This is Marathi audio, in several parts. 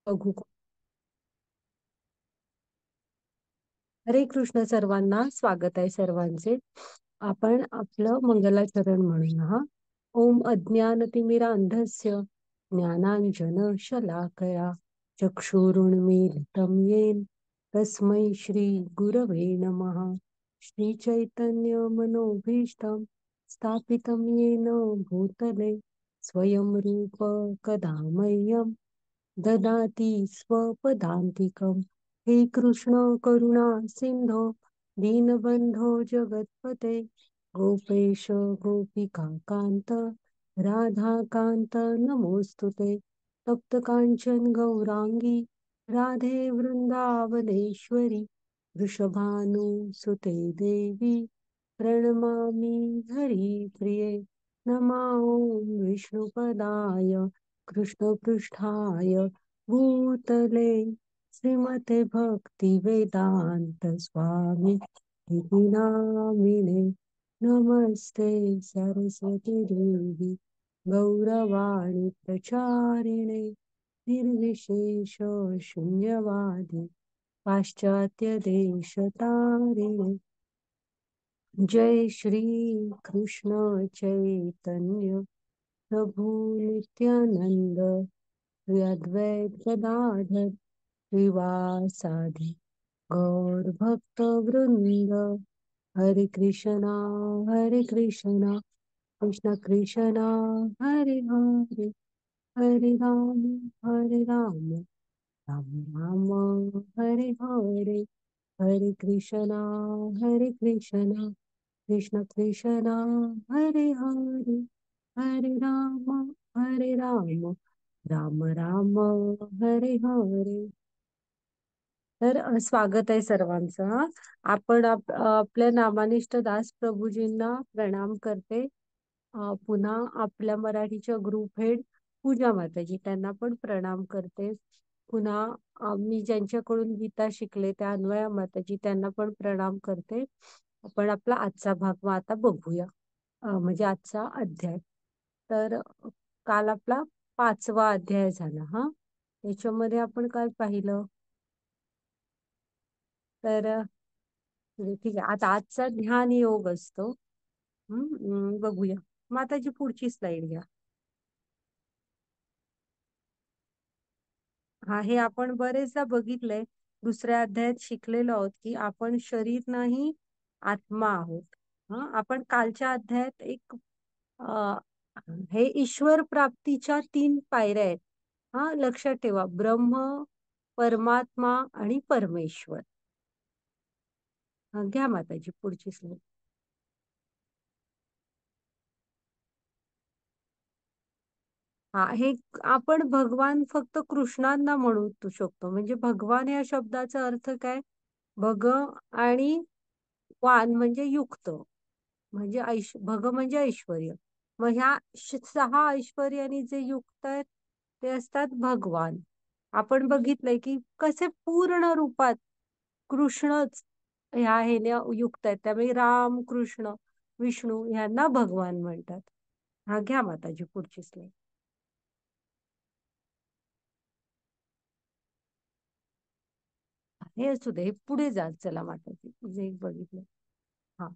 बघू. हरे कृष्ण सर्वांना स्वागत आहे सर्वांचे. आपण आपलं मंगलाचरण म्हणूया हा. ओम अज्ञानतिमिरांधस्य ज्ञानांजन शलाकया चक्षुरुन्मीलितं येन तस्मै श्री गुरवे नमः. श्री चैतन्य मनोभीष्टं स्थापितं येन भूतले स्वयं रूप कदा मह्यं ददाति स्वपदान्तिकम्. हे कृष्ण करुणा सिंधो दीनबंधो जगतपते गोपेश गोपिका कांत राधाकांत नमोस्तुते. तप्त कांचन गौरांगी राधे वृंदावनेश्वरी वृषभानुसुते देवी प्रणमामि हरिप्रिये. नमो विष्णुपदाय कृष्णपृष्ठाय भूतले श्रीमते भक्ती वेदांत स्वामी इति नामिने. नमस्ते सरस्वती देवी गौरवाणी प्रचारिणे निर्विशेष शून्यवादी पाश्चात्य देशतारिणे. जय श्री कृष्ण चैतन्य प्रभु नित्यानंद श्री अद्वैत गदाधर श्रीवासादि गौर भक्त वृंद. हरे कृष्णा कृष्ण कृष्णा हरे हरे हरे राम राम राम हरे हरे. हरे कृष्णा कृष्ण कृष्ण हरे हरे हरे राम राम राम हरे हरे. तर स्वागत आहे सर्वांचं हा. आपण आपल्या नामानिष्ठ दास प्रभूजींना प्रणाम करते. पुन्हा आपल्या मराठीच्या ग्रुप हेड पूजा माताजी त्यांना पण प्रणाम करते. पुन्हा मी ज्यांच्याकडून गीता शिकले त्या अन्वया माताजी त्यांना पण प्रणाम करते. आपण आपला आजचा भाग आता बघूया. म्हणजे आजचा अध्याय. तर काल आपला 5वा अध्याय झाला हा. याच्यामध्ये आपण काय पाहिलं तर ठीक आहे. आता आजचा ध्यान योग असतो. बघूया. माताजी पुढची स्लाइड घ्या. हा, हे आपण बरेचदा बघितलंय. दुसऱ्या अध्यायात शिकलेलो आहोत की आपण शरीर नाही आत्मा आहोत. आपण कालच्या अध्यायात एक अ, हे ईश्वर प्राप्तीच्या 3 पायऱ्या आहेत. लक्षात ठेवा. ब्रह्म, परमात्मा आणि परमेश्वर. घ्या माताजी पुढची स्लाइड. हे आपण भगवान फक्त कृष्णांना म्हणू शकतो. म्हणजे भगवान या शब्दाचा अर्थ काय? भग आणि वान म्हणजे युक्त. म्हणजे भग म्हणजे ऐश्वर्य. मग ह्या 6 ऐश्वर्याने जे युक्त आहेत ते असतात भगवान. आपण बघितलंय की कसे पूर्ण रूपात कृष्णच ह्या ह्याने युक्त आहेत. त्यामुळे राम कृष्ण विष्णू ह्यांना भगवान म्हणतात. घ्या माताजी पुढची स्लाइड. हे असू दे. हे पुढे जा. चला माताजी जे बघितलं. हा,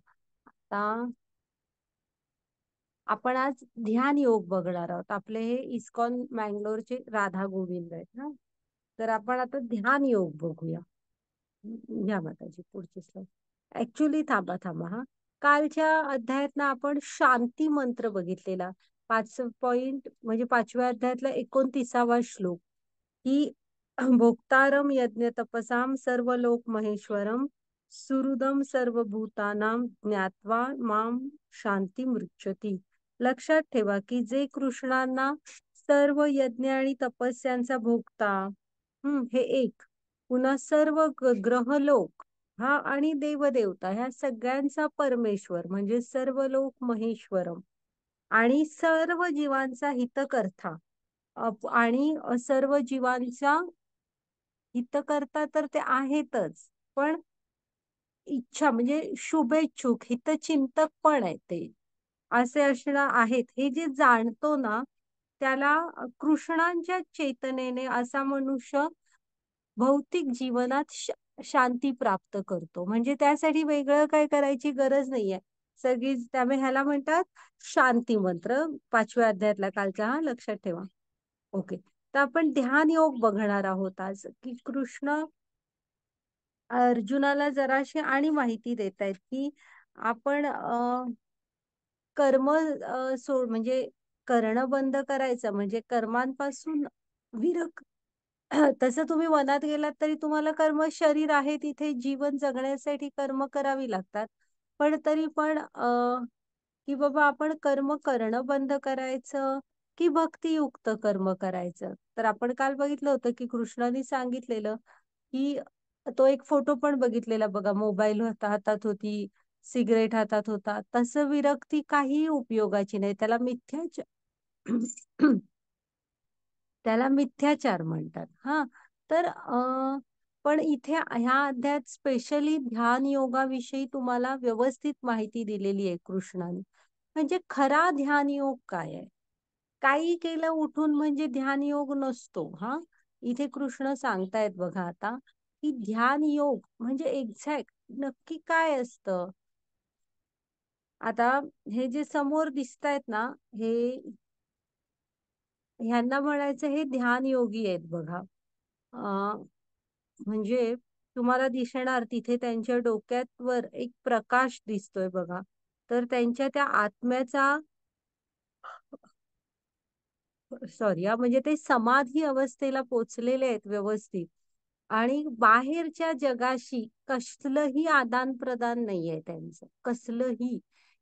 आता आपण आज ध्यान योग बघणार आहोत. आपले हे इस्कॉन मँगलोरचे राधा गोविंद आहेत ना. तर आपण आता ध्यान योग बघूया. घ्या माताजी पुढची स्लाइड. ऍक्च्युली थांबा थांबा हा. कालच्या अध्यायात ना आपण शांती मंत्र बघितलेला. 5 म्हणजे 5व्या अध्यायातला 29वा श्लोक की भोक्तारम यज्ञ तपसाम सर्व लोक महेश्वरम सुहृदम सर्वभूतानाम ज्ञात्वा माम शांती मृच्छती. लक्षात ठेवा की जे कृष्णांना सर्व यज्ञ आणि तपस्यांचा भोगता हे एक. पुन्हा सर्व ग्रहलोक आणि देवदेवता ह्या सगळ्यांचा परमेश्वर म्हणजे सर्व लोक महेश्वरम आणि सर्व जीवांचा हितकर्ता. आणि सर्व जीवांचा हितकर्ता तर ते आहेतच, पण इच्छा म्हणजे शुभेच्छुक हितचिंतक पण आहे ते. असे असणं आहेत हे जे जाणतो ना त्याला कृष्णांच्या चेतनेने असा मनुष्य भौतिक जीवनात शांती प्राप्त करतो. म्हणजे त्यासाठी वेगळं काय करायची गरज नाहीये. सगळी त्यामुळे ह्याला म्हणतात शांती मंत्र. 5व्या अध्यायातला कालचा, हा लक्षात ठेवा. ओके. तर आपण ध्यान योग बघणार आहोत आज, की कृष्ण अर्जुनाला जराशी आणि माहिती देत आहेत, की आपण कर्म सोड म्हणजे करणं बंद करायचं, म्हणजे कर्मांपासून विरक तसं तुम्ही वनात गेलात तरी तुम्हाला कर्म, शरीर आहे तिथे जीवन जगण्यासाठी कर्म करावी लागतात. पण तरी पण की बाबा आपण कर्म करणं बंद करायचं की भक्तियुक्त कर्म करायचं. तर आपण काल बघितलं होतं की कृष्णाने सांगितलेलं की तो एक फोटो पण बघितलेला बघा, मोबाईल होता हातात होती, सिगरेट हातात होता. तसं विरक्ती काहीही उपयोगाची नाही. त्याला मिथ्याचार म्हणतात. हा. तर पण इथे ह्या अध्यायात स्पेशली ध्यान योगाविषयी तुम्हाला व्यवस्थित माहिती दिलेली आहे कृष्णाने. म्हणजे खरा ध्यान योग काय आहे? काही केलं उठून म्हणजे ध्यान योग नसतो. हा. इथे कृष्ण सांगतायत बघा आता, की ध्यान योग म्हणजे एक्झॅक्ट नक्की काय असतं. आता हे जे समोर दिसतायत ना, हे ह्यांना म्हणायचं हे ध्यान योगी आहेत बघा. म्हणजे तुम्हाला दिसणार तिथे त्यांच्या डोक्यात वर एक प्रकाश दिसतोय बघा. तर त्यांच्या त्या आत्म्याचा, सॉरी हा, म्हणजे ते समाधी अवस्थेला पोचलेले आहेत व्यवस्थित. आणि बाहेरच्या जगाशी कसलंही आदान प्रदान नाहीये त्यांचं, कसलंही.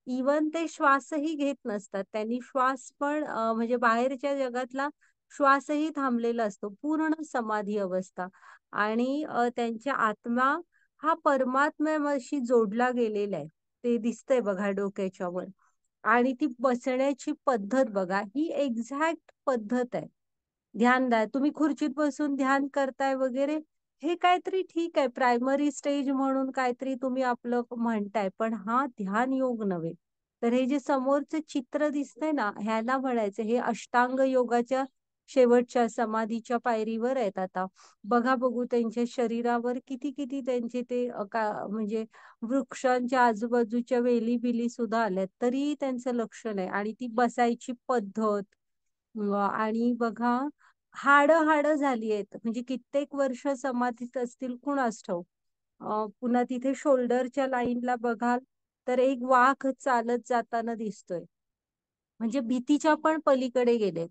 इवन ते श्वासही घेत नसतात. त्यांनी श्वास पण म्हणजे बाहेरच्या जगातला श्वासही थांबलेला असतो, पूर्ण समाधी अवस्था. आणि त्यांच्या आत्मा हा परमात्म्याशी जोडला गेलेला आहे. ते दिसतंय बघा डोक्याच्या वर. आणि ती बसण्याची पद्धत बघा, ही एक्झॅक्ट पद्धत आहे. ध्यान द्या, तुम्ही खुर्चीत बसून ध्यान करताय वगैरे, हे काहीतरी ठीक आहे, प्रायमरी स्टेज म्हणून काहीतरी तुम्ही आपलं म्हणताय, पण हा ध्यान योग नव्हे. तर हे जे समोरचं चित्र दिसतंय ना, ह्याला म्हणायचं हे अष्टांग योगाच्या शेवटच्या समाधीच्या पायरीवर आहेत आता. बघा बघू त्यांच्या शरीरावर किती किती त्यांचे ते म्हणजे वृक्षांच्या आजूबाजूच्या वेली बिली सुद्धा आल्यात, तरी त्यांचं लक्ष नाही. आणि ती बसायची पद्धत, आणि बघा हाड हाड झाली आहेत, म्हणजे कित्येक वर्ष समाधीत असतील कुणास ठाऊक. पुन्हा तिथे शोल्डरच्या लाईनला बघाल तर एक वाघ चालत जाताना दिसतोय. म्हणजे भीतीच्या पण पलीकडे गेले,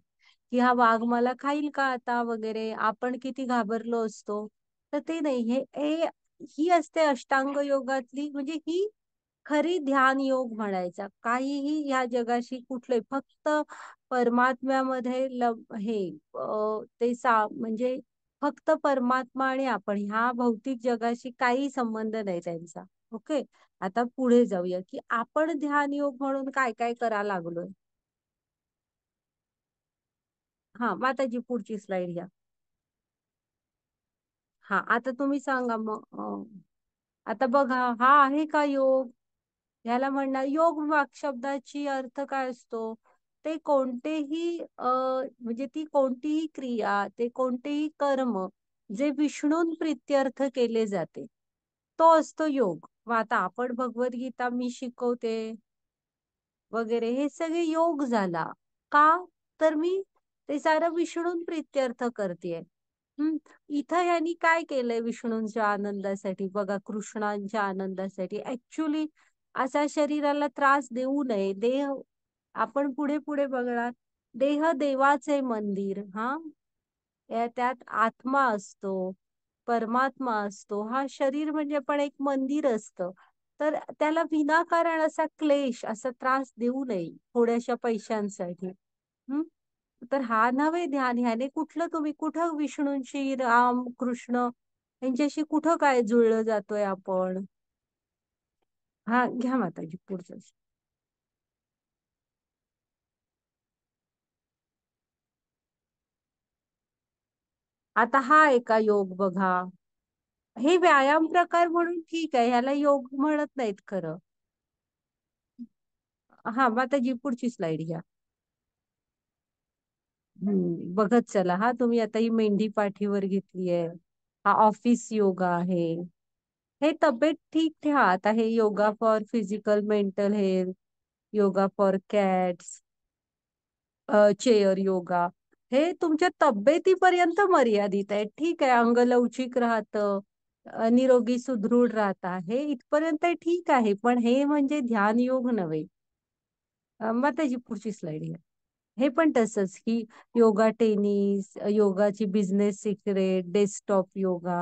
की हा वाघ मला खाईल का आता वगैरे, आपण किती घाबरलो असतो. तर ते नाही, ही असते अष्टांग योगातली, म्हणजे ही खरी ध्यान योग म्हणायचा. काहीही ह्या जगाशी कुठले, फक्त परमात्म्यामध्ये हे म्हणजे फक्त परमात्मा आणि आपण, ह्या भौतिक जगाशी काही संबंध नाही त्यांचा. ओके. आता पुढे जाऊया, की आपण ध्यान योग म्हणून काय काय करायला लागलोय. हा, माताजी पुढची स्लाइड घ्या. हा, आता तुम्ही सांगा मग. आता बघा, हा आहे का योग? ह्याला म्हणणार योग वाक शब्दाची अर्थ काय असतो? ते कोणतेही म्हणजे ती कोणतीही क्रिया, ते कोणतेही कर्म जे विष्णून प्रित्यर्थ केले जाते, तो असतो योग. मग आता आपण भगवद्गीता मी शिकवते वगैरे, हे सगळे योग झाला. का? तर मी ते सारं विष्णून प्रित्यर्थ करतेय. इथं यांनी काय केलंय विष्णूंच्या आनंदासाठी बघा, कृष्णांच्या आनंदासाठी. ऍक्च्युली असा शरीराला त्रास देऊ नये. देह आपण पुढे पुढे बघणार, देह देवाचे मंदिर. हा, त्यात आत्मा असतो, परमात्मा असतो. हा शरीर म्हणजे पण एक मंदिर असतं. तर त्याला विनाकारण असा क्लेश, असा त्रास देऊ नये थोड्याशा पैशांसाठी. हम्म. तर हा नव्हे ध्यान. ह्याने कुठलं, तुम्ही कुठं विष्णूंशी, राम कृष्ण यांच्याशी कुठं काय जुळलं जातोय आपण. हा, घ्या माताजी पुढचं. आता हा एका योग बघा, हे व्यायाम प्रकार म्हणून ठीक आहे, ह्याला योग म्हणत नाहीत खरं. हा, माताजी पुढची स्लाइड घ्या. बघत चला हा, तुम्ही आता ही मेंढी पाठीवर घेतली आहे. हा ऑफिस योगा आहे. हे तब्येत ठीक ठेवा. आता हे yoga for physical mental health, yoga for cats, chair yoga, हे तुमच्या तब्येतीपर्यंत मर्यादित आहे. ठीक आहे, अंग लवचिक राहतं, निरोगी सुदृढ राहता, हे इथपर्यंत ठीक आहे. पण हे म्हणजे ध्यान योग नव्हे. मग त्याची पुढची स्लाइड घ्या. हे पण तसंच की योगा टेनिस, योगाची business secret, desktop yoga,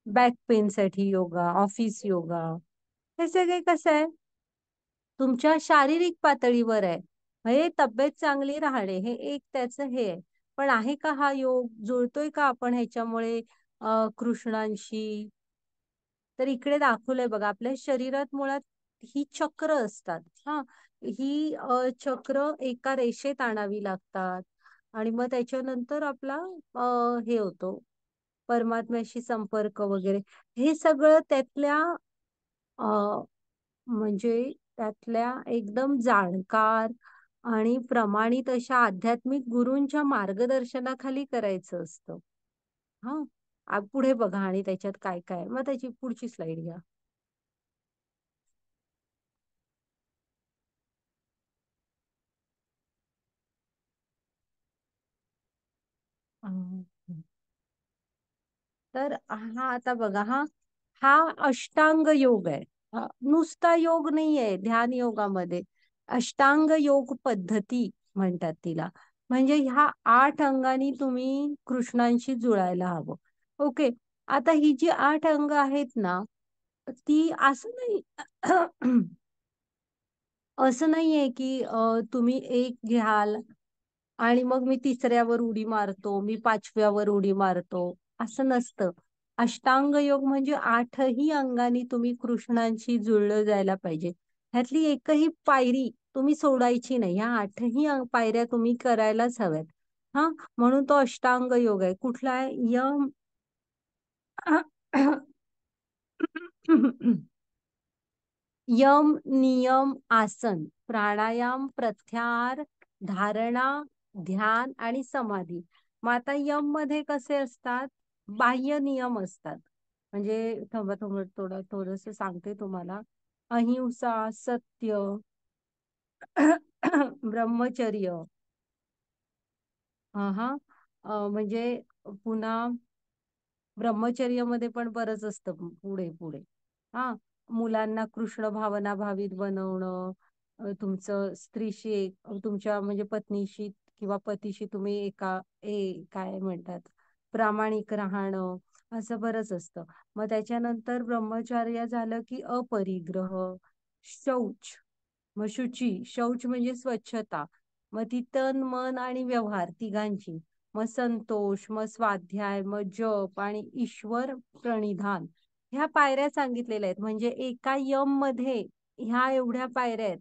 back pain साठी योगा, ऑफिस योगा, हे सगळे कसं आहे तुमच्या शारीरिक पातळीवर आहे. हे तब्येत चांगली राहणे हे एक त्याचं हे आहे. पण आहे का हा योग, जुळतोय का आपण ह्याच्यामुळे कृष्णांशी? तर इकडे दाखवलंय बघा, आपल्या शरीरात मुळात ही चक्र असतात. हा, ही चक्र एका रेषेत आणावी लागतात आणि मग त्याच्यानंतर आपला हे होतो परमात्म्याशी संपर्क वगैरे. हे सगळं त्यातल्या म्हणजे त्यातल्या एकदम जाणकार आणि प्रमाणित अशा आध्यात्मिक गुरूंच्या मार्गदर्शनाखाली करायचं असतं. हा, पुढे बघा आणि त्याच्यात काय काय मग त्याची पुढची स्लाइड घ्या. अं, तर हा आता बघा, हा हा अष्टांग योग आहे. हा नुसता योग नाहीये ध्यान योगामध्ये. अष्टांग योग पद्धती म्हणतात तिला. म्हणजे ह्या 8 अंगांनी तुम्ही कृष्णांशी जुळायला हवं. ओके, आता ही जी 8 अंग आहेत ना, ती असं नाही असं नाहीये की तुम्ही एक घ्याल आणि मग मी तिसऱ्यावर उडी मारतो, मी पाचव्यावर उडी मारतो, असं नसतं. अष्टांग योग म्हणजे 8ही अंगानी तुम्ही कृष्णांशी जुळलं जायला पाहिजे. ह्यातली एकही पायरी तुम्ही सोडायची नाही. ह्या 8ही पायऱ्या तुम्ही करायलाच हव्यात. हा, म्हणून तो अष्टांग योग आहे. कुठला आहे? यम यम, नियम, आसन, प्राणायाम, प्रत्याहार, धारणा, ध्यान आणि समाधी. मग आता यम मध्ये कसे असतात? बाह्य नियम असतात. म्हणजे थांबा थांबा थोडस सांगते तुम्हाला. अहिंसा, सत्य, ब्रह्मचर्य, हा म्हणजे पुन्हा ब्रह्मचर्यामध्ये पण बरंच असतं पुढे पुढे. हा, मुलांना कृष्ण भावना भावित बनवणं, तुमचं स्त्रीशी तुमच्या म्हणजे पत्नीशी किंवा पतीशी तुम्ही काय म्हणतात, प्रामाणिक राहणं, असं बरंच असतं. मग त्याच्यानंतर ब्रह्मचर्य झालं की अपरिग्रह, शौच, मग शुची, शौच म्हणजे स्वच्छता, मग ती तन मन आणि व्यवहार तिघांची, मग संतोष, मग स्वाध्याय, मग जप आणि ईश्वर प्रणिधान. ह्या पायऱ्या सांगितलेल्या आहेत. म्हणजे एका यम मध्ये ह्या एवढ्या पायऱ्या आहेत.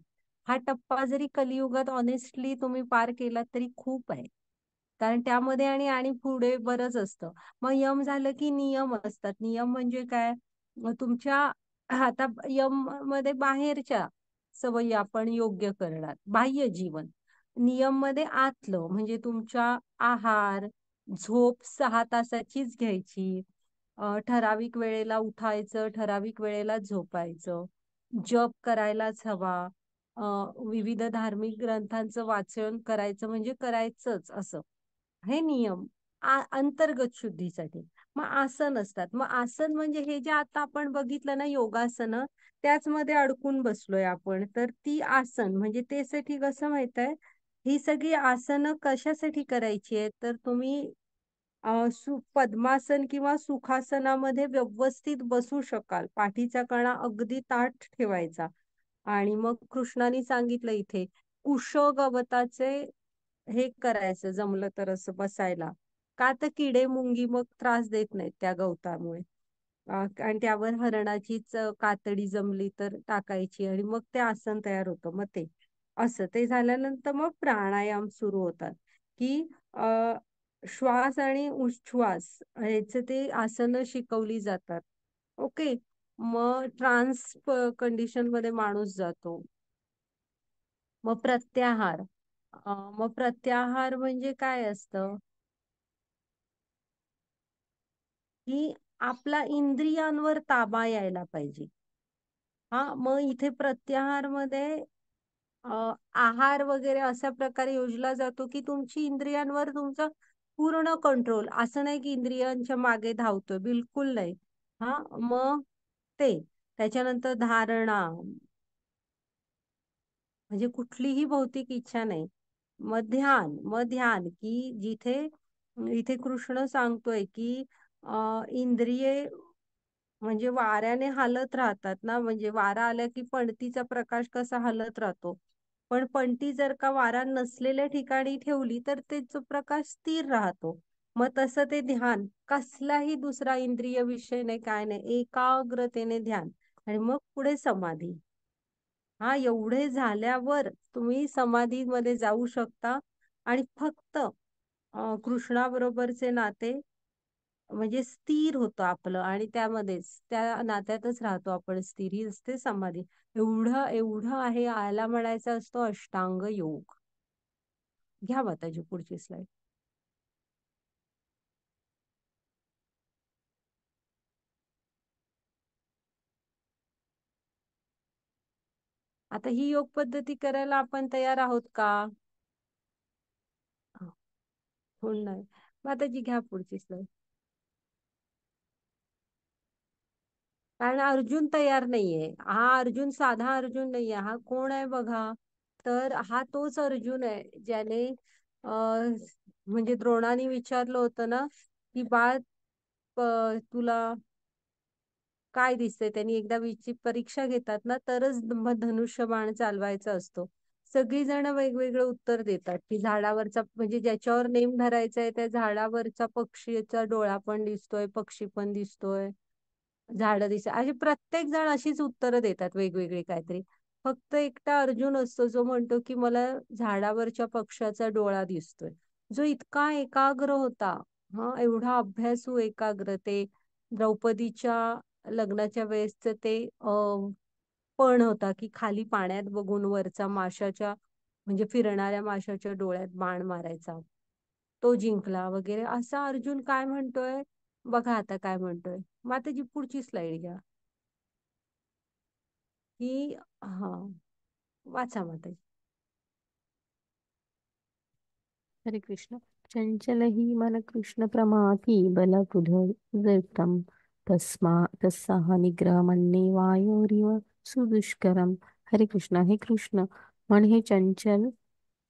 हा टप्पा जरी कलियुगात ऑनेस्टली तुम्ही पार केला तरी खूप आहे. कारण त्यामध्ये आणि आणि पुढे बरंच असतं. मग यम झालं की नियम असतात. नियम म्हणजे काय? मग तुमच्या आता यम मध्ये बाहेरच्या सवयी आपण योग्य करणार, बाह्य जीवन. नियम मध्ये आतलं म्हणजे तुमच्या आहार, झोप 6 तासाचीच घ्यायची, ठराविक वेळेला उठायचं, ठराविक वेळेला झोपायचं, जप करायलाच हवा, विविध धार्मिक ग्रंथांचं वाचन करायचं म्हणजे करायचंच असं. हे नियम अंतर्गत शुद्धीसाठी. मग आसन असतात. मग आसन म्हणजे हे जे आता आपण बघितलं ना योगासन, त्याच मध्ये अडकून बसलोय आपण. तर ती आसन म्हणजे त्यासाठी कसं माहित आहे, ही सगळी आसनं कशासाठी करायची आहेत, तर तुम्ही पद्मासन किंवा सुखासनामध्ये व्यवस्थित बसू शकाल. पाठीचा कणा अगदी ताठ ठेवायचा. आणि मग कृष्णाने सांगितलं इथे कुशोगवताचे हे करायचं जमलं तर असं बसायला. का तर किडे मुंगी मग त्रास देत नाहीत त्या गवतामुळे. आणि त्यावर हरणाचीच कातडी जमली तर टाकायची आणि मग ते आसन तयार होतं. मग ते असं ते झाल्यानंतर मग प्राणायाम सुरू होतात की श्वास आणि उच्छ्वास ह्याचे ते आसनं शिकवली जातात. ओके, मग ट्रान्स कंडिशन मध्ये माणूस जातो. मग प्रत्याहार, मग प्रत्याहार म्हणजे काय असतं? की आपला इंद्रियांवर ताबा यायला पाहिजे. हा, मग इथे प्रत्याहार मध्ये आहार वगैरे अशा प्रकारे योजला जातो की तुमची इंद्रियांवर तुमचा पूर्ण कंट्रोल. असं नाही की इंद्रियांच्या मागे धावतोय, बिलकुल नाही. हा, मग ते त्याच्यानंतर धारणा, म्हणजे कुठलीही भौतिक इच्छा नाही. मग ध्यान की जिथे इथे कृष्ण सांगतोय की इंद्रिये म्हणजे वाऱ्याने हालत राहतात ना, म्हणजे वारा आला की पणतीचा प्रकाश कसा हालत राहतो. पण पणती जर का वारा नसलेल्या ठिकाणी ठेवली तर त्याचा प्रकाश स्थिर राहतो. मग तसं ते ध्यान, कसलाही दुसरा इंद्रिय विषय नाही, काय नाही, एकाग्रतेने ध्यान. आणि मग पुढे समाधी. हा, एवढे झाल्यावर तुम्ही समाधीमध्ये जाऊ शकता. आणि फक्त कृष्णाबरोबरचे नाते म्हणजे स्थिर होतं आपलं, आणि त्यामध्येच त्या नात्यातच राहतो आपण, स्थिर ही असते समाधी. एवढं एवढं आहे, आयला म्हणायचा असतो अष्टांग योग. घ्या माताजी पुढची स्लाइड. आता ही योग पद्धती करायला आपण तयार आहोत का? हो, नाही. माताजी घ्या पुढची स्लाइड. कारण अर्जुन तयार नाहीये. हा अर्जुन साधा अर्जुन नाहीये. हा कोण आहे बघा. तर हा तोच अर्जुन आहे ज्याने म्हणजे द्रोणाने विचारलं होतं ना की बाळ, तुला काय दिसतंय. त्यांनी एकदा परीक्षा घेतात ना, तरच धनुष्य बाण चालवायचा असतो. सगळी जण वेगवेगळं उत्तर देतात की झाडावरचा, म्हणजे ज्याच्यावर नेम धरायचा आहे त्या झाडावरचा पक्षीचा डोळा पण दिसतोय, पक्षी पण दिसतोय, झाडं दिसत, अशी प्रत्येक जण अशीच उत्तरं देतात वेगवेगळी काहीतरी. फक्त एकटा अर्जुन असतो जो म्हणतो की मला झाडावरच्या पक्ष्याचा डोळा दिसतोय. जो इतका एकाग्र होता. हा, एवढा अभ्यासू एकाग्र. ते द्रौपदीच्या लग्नाच्या वेळेसच ते पण होता की खाली पाण्यात बघून वरचा माशाच्या, म्हणजे फिरणाऱ्या माशाच्या डोळ्यात बाण मारायचा, तो जिंकला वगैरे. असा अर्जुन काय म्हणतोय बघा, आता काय म्हणतोय. माताजी पुढची स्लाइड घ्या. की हा, वाचा माताजी. हरे कृष्ण. चंचल ही मन कृष्ण प्रमाथी बल जडतम तस्मा तस्साह निग्रह म्हणणे वायोरिव सुदुष्करम. हरे कृष्ण. हे कृष्ण, मन हे चंचल,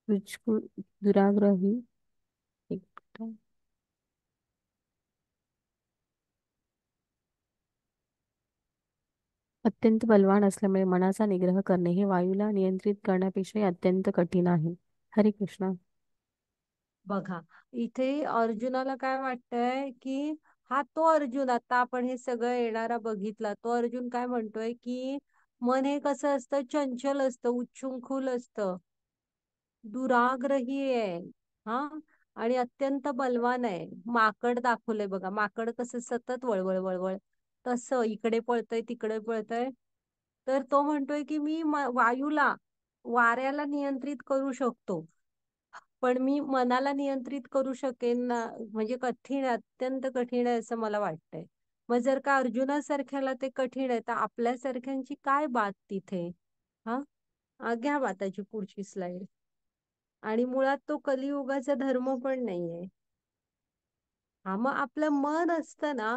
दुराग्रही, एक मिनिट. अत्यंत बलवान असल्यामुळे मनाचा निग्रह करणे हे वायूला नियंत्रित करण्यापेक्षा अत्यंत कठीण आहे. हरे कृष्ण. बघा, इथे अर्जुनाला काय वाटतंय की हा तो अर्जुन, आता आपण हे सगळं येणारा बघितला तो अर्जुन काय म्हणतोय की मन हे कसं असतं, चंचल असतं, उच्छृंखल असतं, दुराग्रही आहे. हा, आणि अत्यंत बलवान आहे. माकड दाखवलंय बघा, माकड कसं सतत वळवळ वळवळ, तसं इकडे पळतय तिकडे पळतय. तर तो म्हणतोय की मी वायूला, वाऱ्याला नियंत्रित करू शकतो, पण मी मनाला नियंत्रित करू शकेन ना, म्हणजे कठीण आहे, अत्यंत कठीण आहे असं मला वाटतंय. मग जर का अर्जुनासारख्याला ते कठीण आहे तर आपल्यासारख्यांची काय बात तिथे. हा, घ्या माताची पुढची स्लाइड. आणि मुळात तो कलियुगाचा धर्म पण नाहीये. हा, मग आपलं मन असतं ना.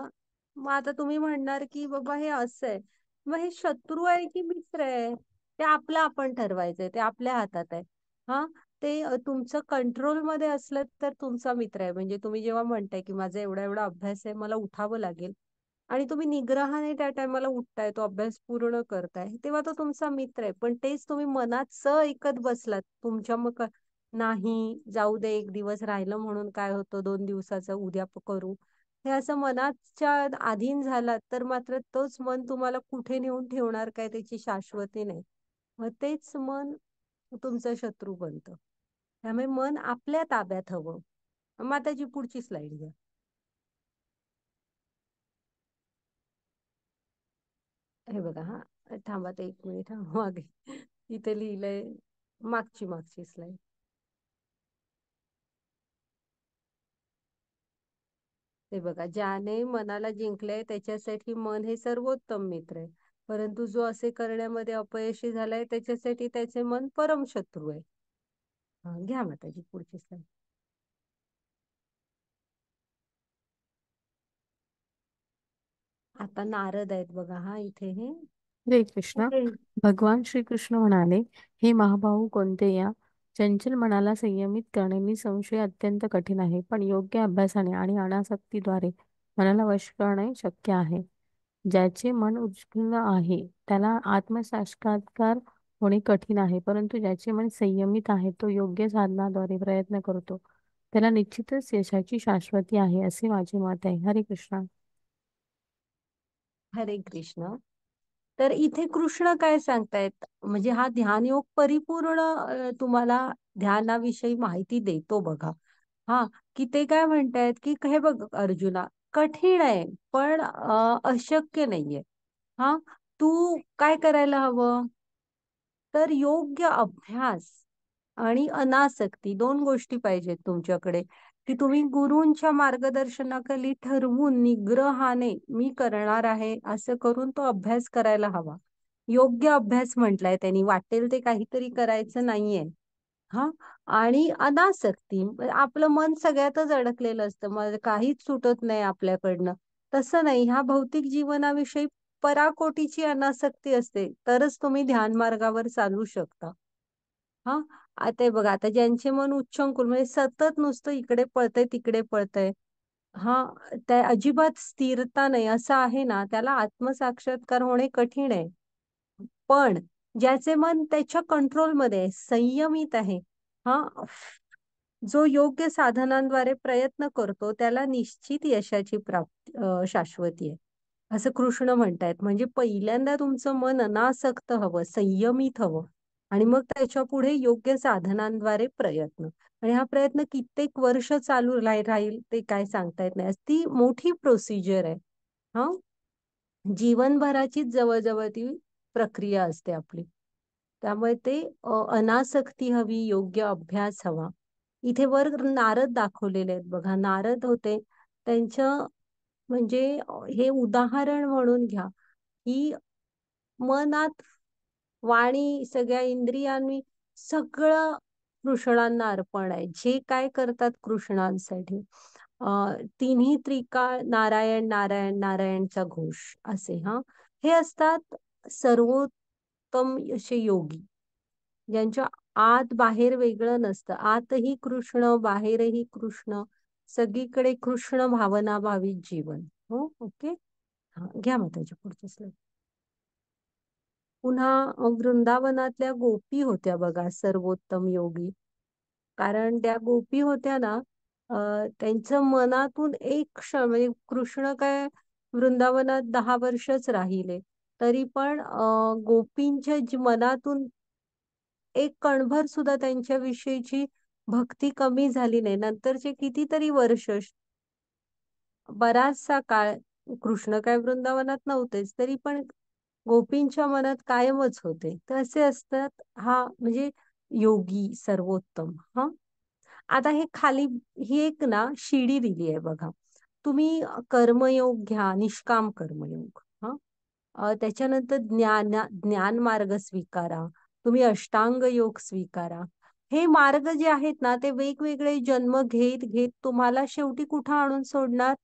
मग आता तुम्ही म्हणणार की बाबा हे असं आहे, मग हे शत्रू आहे की मित्र आहे, ते आपलं आपण ठरवायचंय, ते आपल्या हातात आहे. हा, ते तुमचं कंट्रोल मध्ये असलं तर तुमचा मित्र आहे. म्हणजे तुम्ही जेव्हा म्हणताय की माझा एवढा एवढा अभ्यास आहे, मला उठावं लागेल, आणि तुम्ही निग्रहाने त्या टायमाला उठताय, तो अभ्यास पूर्ण करताय, तेव्हा तो तुमचा मित्र आहे. पण तेच तुम्ही मनात ऐकत बसलात तुमच्या, मग नाही, जाऊ दे, एक दिवस राहिलं म्हणून काय होतं, 2 दिवसाचं उद्या करू, हे असं मनाच्या अधीन झालात तर मात्र तोच मन तुम्हाला कुठे नेऊन ठेवणार काय त्याची शाश्वती नाही. मग तेच मन तुमचं शत्रू बनतं. त्यामुळे मन आपल्या ताब्यात हवं. माताजी पुढची स्लाइड घ्या. हे बघा, हा, थांबा ते 1 मिनिट, हा मागे इथे लिहिलंय, मागची मागची स्लाइड. ते बघा, ज्याने मनाला जिंकलंय त्याच्यासाठी मन हे सर्वोत्तम मित्र आहे. परंतु जो असे करण्यामध्ये अपयशी झालाय त्याच्यासाठी त्याचे मन परमशत्रू आहे. हा, घ्या माताजी पुढची स्लाईड. आता नारद आहेत बघा, हा इथे हे हरे कृष्ण. कुठे भगवान श्रीकृष्ण म्हणाले, हे महाभाऊ कोणते या चंचल मनाला संयमित करणे निसंशय अत्यंत कठीण आहे, पण योग्य अभ्यासाने आणि अनासक्तीद्वारे मनाला वश करणे शक्य आहे. ज्याचे मन उच्चृंख आहे त्याला आत्मसाक्षात्कार होणे कठीण आहे, परंतु ज्याचे मन संयमित आहे तो योग्य साधनाद्वारे प्रयत्न करतो त्याला निश्चितच यशाची शाश्वती आहे, असे माझे मत आहे. हरे कृष्ण. हरे कृष्ण. तर इथे कृष्ण काय सांगतायत, म्हणजे हा ध्यानयोग परिपूर्ण तुम्हाला ध्यानाविषयी माहिती देतो बघा. हा, की ते काय म्हणतायत की हे बघ अर्जुना, कठीण आहे पण अशक्य नाहीये. हा, तू काय करायला हवं, तर योग्य अभ्यास आणि अनासक्ती दोन गोष्टी पाहिजेत तुमच्याकडे, की तुम्ही गुरूंच्या मार्गदर्शनाखाली ठरवून निग्रहाने मी करणार आहे असं करून तो अभ्यास करायला हवा. योग्य अभ्यास म्हटलाय त्यांनी, वाटेल ते काहीतरी करायचं नाहीये. हा, आणि अनासक्ती आपलं मन सगळ्यातच अडकलेलं असतं, मग काहीच सुटत नाही आपल्याकडनं. तसं नाही, ह्या भौतिक जीवनाविषयी पराकोटीची अनासक्ती असते तरच तुम्ही ध्यान मार्गावर चालू शकता. हा, आता हे बघा, आता ज्यांचे मन उच्चंकुल म्हणजे सतत नुसतं इकडे पळतंय तिकडे पळतंय, हा, त्या अजिबात स्थिरता नाही असं आहे ना, त्याला आत्मसाक्षात्कार होणे कठीण आहे. पण ज्याचे मन त्याच्या कंट्रोलमध्ये आहे, संयमित आहे, हा, जो योग्य साधनांद्वारे प्रयत्न करतो त्याला निश्चित यशाची प्राप्ती शाश्वती आहे, असं कृष्ण म्हणतायत. म्हणजे पहिल्यांदा तुमचं मन अनासक्त हवं, संयमित हवं, आणि मग त्याच्या पुढे योग्य साधनांद्वारे प्रयत्न. आणि हा प्रयत्न कित्येक वर्ष चालू राहील ते काय सांगता येत नाही, ती मोठी प्रोसिजर आहे. हा, जीवनभराची जवळजवळ ती प्रक्रिया असते आपली. त्यामुळे ते अनासक्ती हवी, योग्य अभ्यास हवा. इथे वर नारद दाखवलेले आहेत बघा, नारद होते त्यांचं, म्हणजे हे उदाहरण म्हणून घ्या की मनात, वाणी, सगळ्या इंद्रियांनी सगळं कृष्णांना अर्पण आहे. जे काय करतात कृष्णांसाठी, तिन्ही त्रिकाळ नारायण नारायण नारायणचा घोष असे, हा, हे असतात सर्वोत्तम असे योगी, ज्यांच्या आत बाहेर वेगळं नसतं, आतही कृष्ण बाहेरही कृष्ण, सगळीकडे कृष्ण भावना भावित जीवन. हो, ओके. हा, घ्या मग त्याच्या पुढचं स्लाईड. पुन्हा वृंदावनातल्या गोपी होत्या बघा सर्वोत्तम योगी. कारण त्या गोपी होत्या ना, त्यांचं मनातून एक क्षण, म्हणजे कृष्ण काय वृंदावनात 10 वर्षच राहिले, तरी पण गोपींच्या मनातून एक कणभर सुद्धा त्यांच्या विषयीची भक्ती कमी झाली नाही. नंतरचे कितीतरी वर्ष, बराचसा काळ कृष्ण काय वृंदावनात नव्हतेच, तरी पण गोपींच्या मनात कायमच होते. तर असे असतात हा, म्हणजे योगी सर्वोत्तम. हा, आता हे खाली ही एक ना शिडी दिली आहे बघा. तुम्ही कर्मयोग घ्या, निष्काम कर्मयोग. हा, त्याच्यानंतर ज्ञान मार्ग स्वीकारा, तुम्ही अष्टांग योग स्वीकारा. हे मार्ग जे आहेत ना, ते वेगवेगळे जन्म घेत घेत तुम्हाला शेवटी कुठं आणून सोडणार,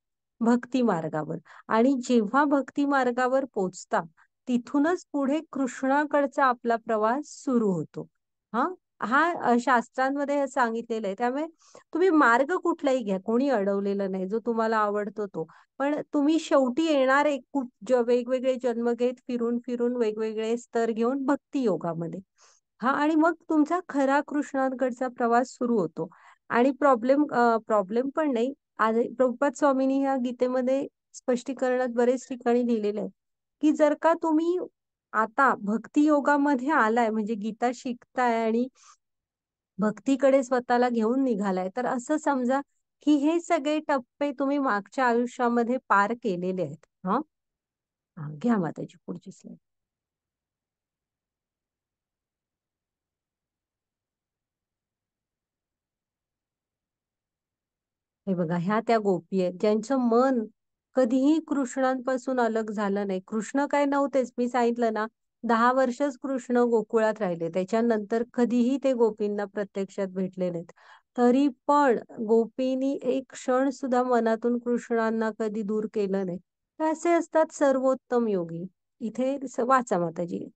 भक्ती मार्गावर. आणि जेव्हा भक्ती मार्गावर पोचता, तिथूनच पुढे कृष्णाकडचा आपला प्रवास सुरू होतो. हा, हा शास्त्रांमध्ये हे सांगितलेलं आहे. त्यामुळे तुम्ही मार्ग कुठलाही घ्या, कोणी अडवलेलं नाही, जो तुम्हाला आवडतो तो. पण तुम्ही शेवटी येणार एक वेगवेगळे जन्म घेत फिरून फिरून वेगवेगळे स्तर घेऊन भक्ती योगामध्ये. हा, आणि मग तुमचा खरा कृष्णांकडचा प्रवास सुरू होतो. आणि प्रॉब्लेम प्रॉब्लेम पण नाही, आज प्रभुपाद स्वामींनी ह्या गीतेमध्ये स्पष्टीकरणात बरेच ठिकाणी लिहिलेले आहे, की जर का तुम्ही आता भक्ती योगामध्ये आलाय, म्हणजे गीता शिकताय आणि भक्तीकडे स्वतःला घेऊन निघालाय, तर असं समजा की हे सगळे टप्पे तुम्ही मागच्या आयुष्यामध्ये पार केलेले आहेत. हा, हा, घ्या माताजी पुढची स्लाईड. हे बघा, ह्या त्या गोपी आहेत ज्यांचं मन कधीही कृष्णांपासून अलग झालं नाही. कृष्ण काय नव्हतेच, मी सांगितलं ना, 10 वर्षच कृष्ण गोकुळात राहिले. त्याच्यानंतर कधीही ते गोपींना प्रत्यक्षात भेटले नाहीत. तरी पण गोपींनी एक क्षण सुद्धा मनातून कृष्णांना कधी दूर केलं नाही. तर असे असतात सर्वोत्तम योगी. इथे वाचा माताजी.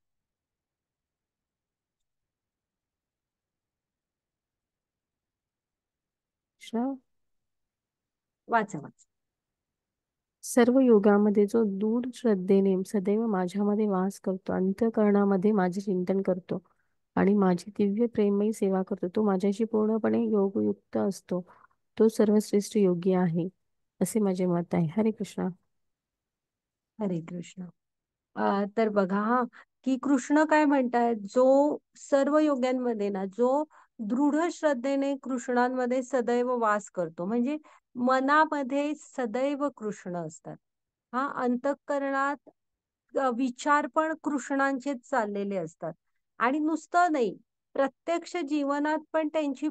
कृष्ण. वाचा वाचा. सर्व योगामध्ये जो दूर श्रद्धेने सदैव माझ्यामध्ये वास करतो, अंतःकरणामध्ये माझे चिंतन करतो आणि माझी दिव्य प्रेममयी सेवा करतो, तो माझ्याशी पूर्णपणे योगयुक्त असतो, तो सर्वश्रेष्ठ योगी आहे, असे माझे मत आहे. हरे कृष्ण. हरे कृष्ण. तर बघा हा, की कृष्ण काय म्हणतायत, जो सर्व योग्यांमध्ये ना, जो दृढ श्रद्धेने कृष्णांमध्ये सदैव वास करतो, म्हणजे मनामध्ये सदैव कृष्ण असतात. हा, अंतःकरणात विचार पण कृष्णांचेच चाललेले असतात. आणि नुसतं नाही, प्रत्यक्ष जीवनात पण त्यांची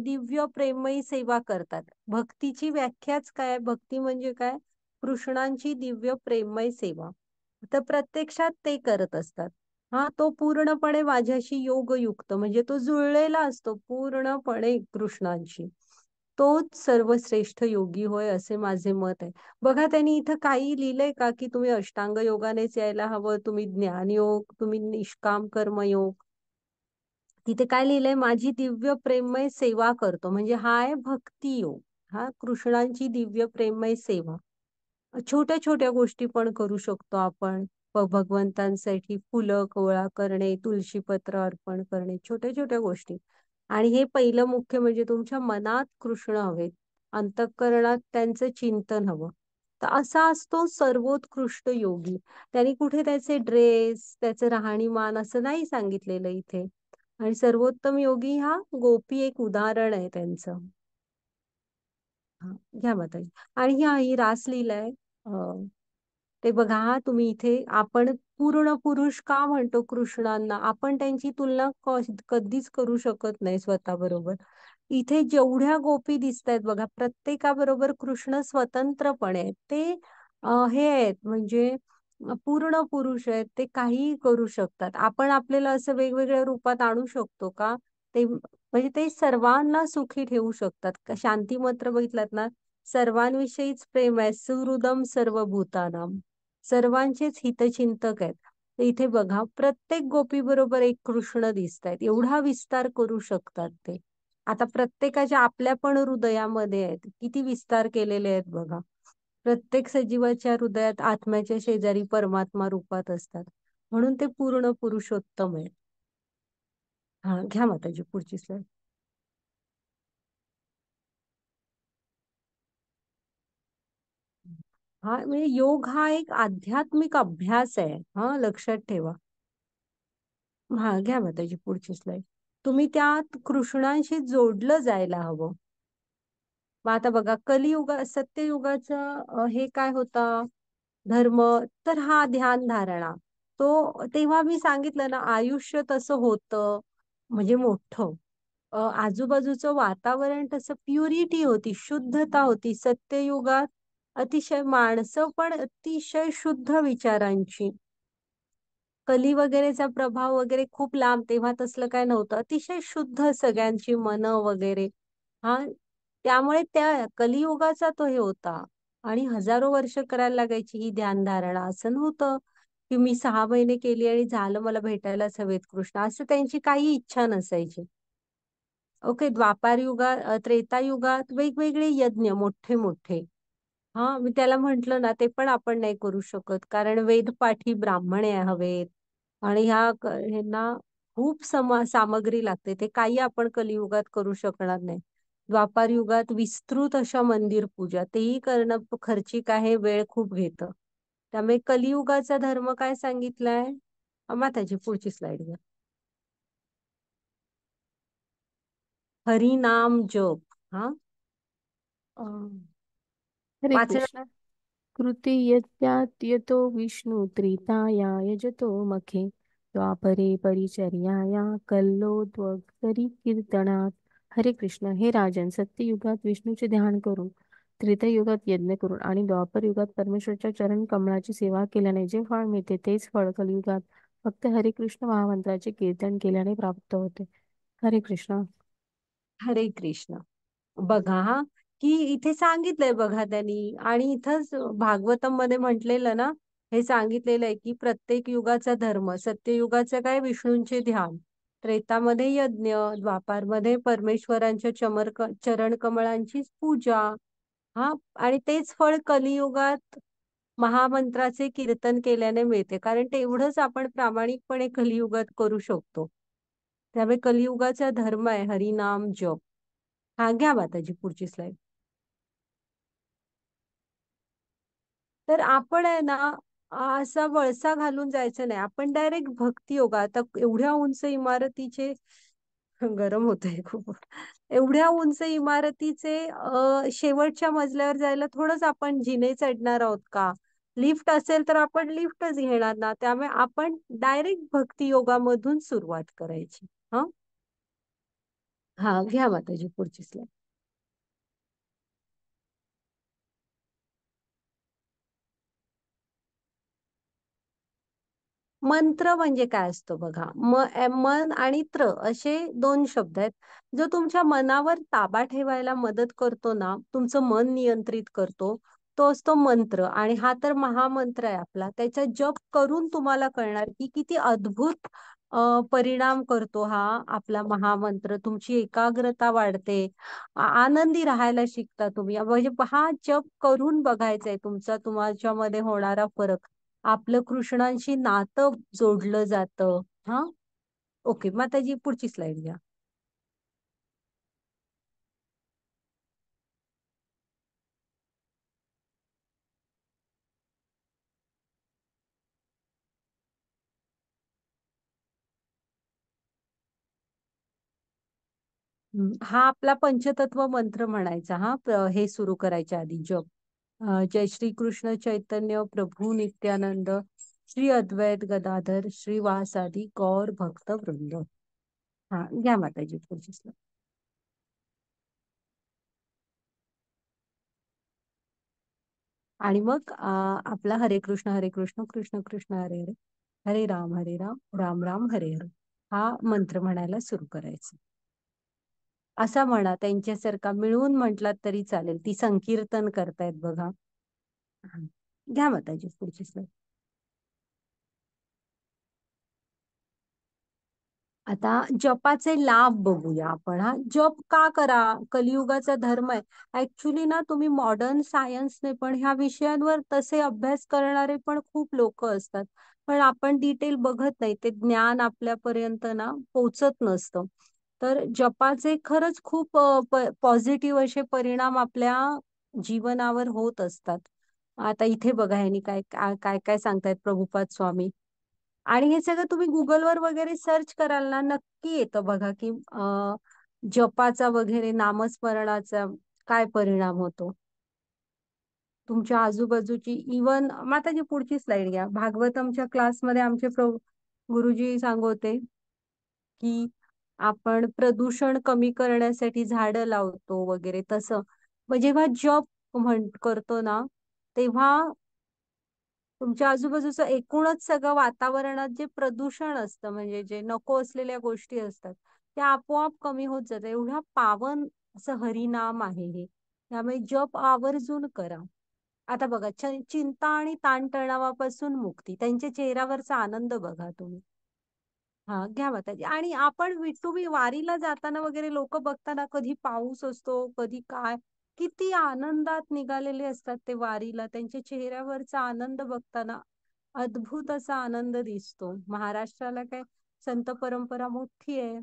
दिव्य प्रेममयी सेवा करतात. भक्तीची व्याख्याच काय? भक्ती म्हणजे काय? कृष्णांची दिव्य प्रेममय सेवा. तर प्रत्यक्षात ते करत असतात. हा, तो पूर्णपणे माझ्याशी योगयुक्त, म्हणजे तो जुळलेला असतो पूर्णपणे कृष्णांशी. तोच सर्वश्रेष्ठ योगी होय, असे माझे मत आहे. बघा, त्यांनी इथं काही लिहिलंय का की तुम्ही अष्टांग योगानेच यायला हवं, तुम्ही ज्ञानयोग, तुम्ही निष्काम कर्मयोग? तिथे काय लिहिलंय? माझी दिव्य प्रेममय सेवा करतो, म्हणजे हा आहे भक्ती योग. हा, कृष्णांची दिव्य प्रेममय सेवा. छोट्या छोट्या गोष्टी पण करू शकतो आपण. भगवंतांसाठी फुलं गोळा करणे, तुळशीपत्र अर्पण करणे, छोट्या छोट्या गोष्टी. आणि हे पहिलं मुख्य म्हणजे तुमच्या मनात कृष्ण हवेत, अंतःकरणात त्यांचं चिंतन हवं. तर असा असतो सर्वोत्कृष्ट योगी. त्यांनी कुठे त्याचे ड्रेस, त्याचं राहणीमान असं नाही सांगितलेलं इथे. आणि सर्वोत्तम योगी हा गोपी एक उदाहरण आहे त्यांचं. हा, घ्या माताजी. आणि ही रासलीला आहे. ते बघा हा, तुम्ही इथे आपण पूर्ण पुरुष का म्हणतो कृष्णांना? आपण त्यांची तुलना कधीच करू शकत नाही स्वतःबरोबर. इथे जेवढ्या गोपी दिसत आहेत बघा, प्रत्येकाबरोबर कृष्ण स्वतंत्रपणे आहेत. ते हे आहेत, म्हणजे पूर्ण पुरुष आहेत. ते काहीही करू शकतात. आपण आपल्याला असं वेगवेगळ्या रूपात आणू शकतो का? ते म्हणजे ते सर्वांना सुखी ठेवू शकतात. शांती मंत्र बघितलात ना? सर्वांविषयीच प्रेम आहे, सुहृदम सर्वभूतानाम. सर्वांचेच हितचिंतक आहेत. तर इथे बघा, प्रत्येक गोपी बरोबर एक कृष्ण दिसत आहेत. एवढा विस्तार करू शकतात ते. आता प्रत्येकाच्या आपल्या पण हृदयामध्ये आहेत, किती विस्तार केलेले आहेत बघा. प्रत्येक सजीवाच्या हृदयात आत्म्याच्या शेजारी परमात्मा रूपात असतात. म्हणून ते पूर्ण पुरुषोत्तम आहेत. हा, घ्या माताजी पुढची स्लाईड. हा, म्हणजे योग हा एक आध्यात्मिक अभ्यास आहे. हा, लक्षात ठेवा. हा, घ्या माताजी पुढची स्लाईड. तुम्ही त्यात कृष्णांशी जोडलं जायला हवं. मग आता बघा, कलियुगा सत्ययुगाचं हे काय होता धर्म? तर हा ध्यान धारणा. तो तेव्हा मी सांगितलं ना, आयुष्य तसं होतं, म्हणजे मोठं. आजूबाजूचं वातावरण तसं प्युरिटी होती, शुद्धता होती सत्ययुगात. अतिशय माणसं पण अतिशय शुद्ध विचारांची. कली वगैरेचा प्रभाव वगैरे खूप लांब, तेव्हा तसलं काय नव्हतं, अतिशय शुद्ध सगळ्यांची मनं वगैरे. हा, त्यामुळे त्या कलियुगाचा तो हे होता. आणि हजारो वर्ष करायला लागायची ही ध्यानधारणा. असं नव्हतं की मी 6 महिने केली आणि झालं, मला भेटायलाच हवेत कृष्ण, असं त्यांची काही इच्छा नसायची. ओके, द्वापार युगात, त्रेतायुगात वेगवेगळे यज्ञ मोठे मोठे. हा, मी त्याला म्हंटल ना, ते पण आपण नाही करू शकत, कारण वेदपाठी ब्राह्मण हवेत. आणि ह्यांना खूप सामग्री लागते. ते काही आपण कलियुगात करू शकणार नाही. द्वापार युगात विस्तृत अशा मंदिर पूजा, तेही करणं खर्चिक आहे, वेळ खूप घेतं. त्यामुळे कलियुगाचा धर्म काय सांगितलाय? माताजी पुढची स्लाइड घ्या. हरिनाम जप. हा, हरे वाचन. कृष्ण. कृती यत्यात यतो विष्णू त्रिताया यजतो मखे द्वापरे परिचर्याया कल्लोद्वक्तरी कीर्तनात. हरे कृष्ण. हे राजन, सत्ययुगात विष्णूचे ध्यान करून त्रेतायुगात यज्ञ करून आणि द्वापर युगात परमेश्वराच्या चरण कमळाची सेवा केल्याने जे फळ मिळते तेच फळ कलियुगात फक्त हरे कृष्ण महामंत्राचे कीर्तन केल्याने प्राप्त होते. हरे कृष्ण. हरे कृष्ण. बघा हा, की इथे सांगितलंय बघा त्यांनी, आणि इथंच भागवतम मध्ये म्हटलेलं ना, हे सांगितलेलं आहे की प्रत्येक युगाचा धर्म, सत्ययुगाचं काय, विष्णूंचे ध्यान, त्रेतामध्ये यज्ञ, द्वापारमध्ये परमेश्वरांच्या चरण कमळांची पूजा. हा, आणि तेच फळ कलियुगात महामंत्राचे कीर्तन केल्याने मिळते, कारण तेवढंच आपण प्रामाणिकपणे कलियुगात करू शकतो. त्यामुळे कलियुगाचा धर्म आहे हरिनाम जप. हा, घ्या माताजी पुढची स्लाइड. तर आपण आहे ना, असा वळसा घालून जायचं नाही, आपण डायरेक्ट भक्ती योगा. आता एवढ्या उंच इमारतीचे गरम होतंय खूप, एवढ्या उंच इमारतीचे शेवटच्या मजल्यावर जायला थोडंच आपण जिने चढणार आहोत का? लिफ्ट असेल तर आपण लिफ्टच घेणार ना. त्यामुळे आपण डायरेक्ट भक्ती योगामधून सुरुवात करायची. हा, हा, घ्या माताजी पुढची स्लाइड. मंत्र म्हणजे काय असतो बघा. मन आणि त्र असे दोन शब्द आहेत. जो तुमच्या मनावर ताबा ठेवायला मदत करतो ना, तुमचं मन नियंत्रित करतो, तो असतो मंत्र. आणि हा तर महामंत्र आहे आपला. त्याचा जप करून तुम्हाला कळणार की किती अद्भुत परिणाम करतो हा आपला महामंत्र. तुमची एकाग्रता वाढते, आनंदी राहायला शिकता तुम्ही. म्हणजे हा जप करून बघायचंय, तुमचा तुमच्यामध्ये होणारा फरक. आपलं कृष्णांशी नातं जोडलं जातं. हा, ओके माताजी पुढची स्लाइड घ्या. हा आपला पंचतत्व मंत्र म्हणायचा. हा, हे सुरू करायच्या आधी जप. जय श्री कृष्ण चैतन्य प्रभू नित्यानंद, श्री अद्वैत गदाधर श्रीवासादि गौर भक्त वृंद. हा, घ्या माताजी पुढची slide. आणि मग आपला हरे कृष्ण कृष्ण कृष्ण हरे हरे, हरे राम राम राम हरे हरे, हा मंत्र म्हणायला सुरू करायचं. असा म्हणा, त्यांच्यासारखा मिळून म्हटलात तरी चालेल. ती संकीर्तन करतायत बघा. हा. घ्या माताजी पुढची slide. आता जपाचे लाभ बघूया आपण. हा, जप का करा, कलियुगाचा धर्म आहे. ऍक्च्युली ना, तुम्ही मॉडर्न सायन्सने पण ह्या विषयांवर तसे अभ्यास करणारे पण खूप लोक असतात, पण आपण डिटेल बघत नाही, ते ज्ञान आपल्यापर्यंत ना पोचत नसतं. तर जपाचे खरंच खूप पॉझिटिव्ह असे परिणाम आपल्या जीवनावर होत असतात. आता इथे बघा, ह्यांनी काय काय काय काय सांगतायत प्रभुपाद स्वामी. आणि हे सगळं तुम्ही गुगलवर वगैरे सर्च कराल ना, नक्की येतं बघा की जपाचा वगैरे नामस्मरणाचा काय परिणाम होतो तुमच्या आजूबाजूची. इवन माताजी पुढची स्लाइड घ्या. भागवतमच्या क्लासमध्ये आमचे गुरुजी सांगवते की आपण प्रदूषण कमी करण्यासाठी झाडं लावतो वगैरे तसं. मग जेव्हा जप करतो ना, तेव्हा तुमच्या आजूबाजूचं एकूणच सगळं वातावरणात जे प्रदूषण असतं, म्हणजे जे नको असलेल्या गोष्टी असतात, त्या आपोआप कमी होत जातात. एवढा पावन असं हरिनाम आहे हे. त्यामुळे जप आवर्जून करा. आता बघा, चिंता आणि ताणतणावापासून मुक्ती, त्यांच्या चेहऱ्यावरचा आनंद बघा तुम्ही. हा, घ्या माताजी. आणि आपण तुम्ही वारीला जाताना वगैरे लोक बघताना, कधी पाऊस असतो कधी काय, किती आनंदात निघालेले असतात ते वारीला. त्यांच्या चेहऱ्यावरचा आनंद बघताना अद्भुत असा आनंद दिसतो. महाराष्ट्राला काय संत परंपरा मोठी आहे.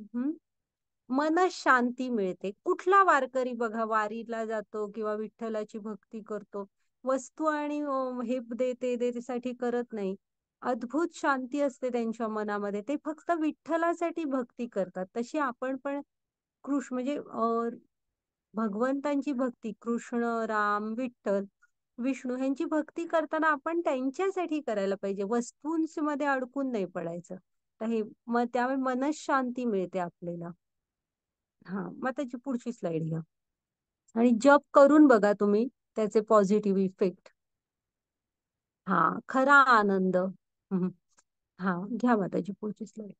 मन शांती मिळते. कुठला वारकरी बघा वारीला जातो किंवा विठ्ठलाची भक्ती करतो, वस्तू आणि हे दे ते दे साठी करत नाही. अद्भुत शांती असते त्यांच्या मनामध्ये. ते फक्त विठ्ठलासाठी भक्ती करतात. तशी आपण पण कृष्ण म्हणजे भगवंतांची भक्ती, कृष्ण राम विठ्ठल विष्णू ह्यांची भक्ती करताना आपण त्यांच्यासाठी करायला पाहिजे, वस्तूंमध्ये अडकून नाही पडायचं. तर हे मग त्यामुळे मनच शांती मिळते आपल्याला. हा, मग त्याची पुढची स्लाइड घ्या. आणि जप करून बघा तुम्ही. त्याचे पॉझिटिव्ह इफेक्ट. हा, खरा आनंद. हम्म. हा, घ्या माताजी पुढची स्लाईड.